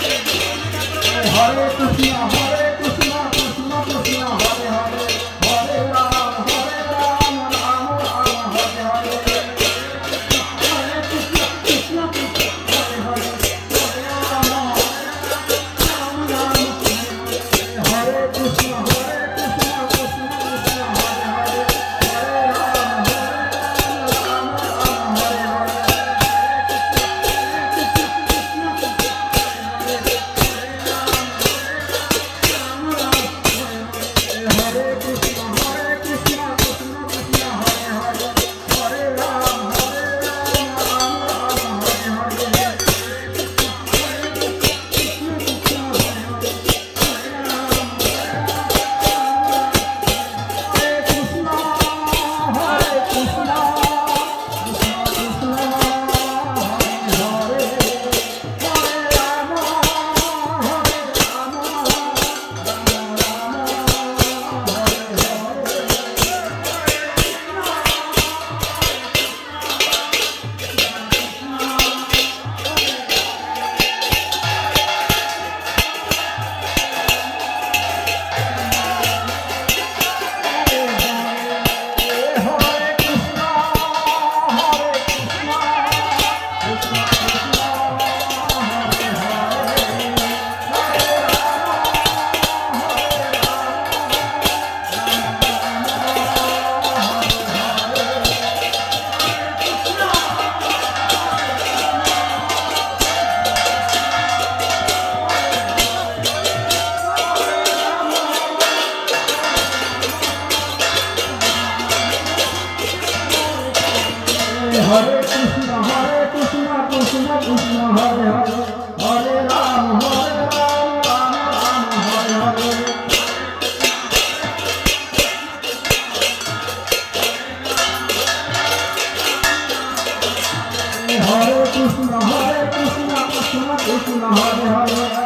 Hare Krishna, Krishna Krishna, Hare Hare, Hare Ram, Ram Ram, Hare Hare. Hare Krishna, Krishna Krishna, Hare Hare, Hare Ram, Ram Ram, Hare Krishna, Krishna Krishna, Hare Hare, Hare Ram, Ram Ram, Hare Hare. Hare Krishna, Krishna Krishna, Hare Hare, Hare Ram, Ram Ram, Hare Hare. Hare Krishna, Krishna Krishna, Hare Hare.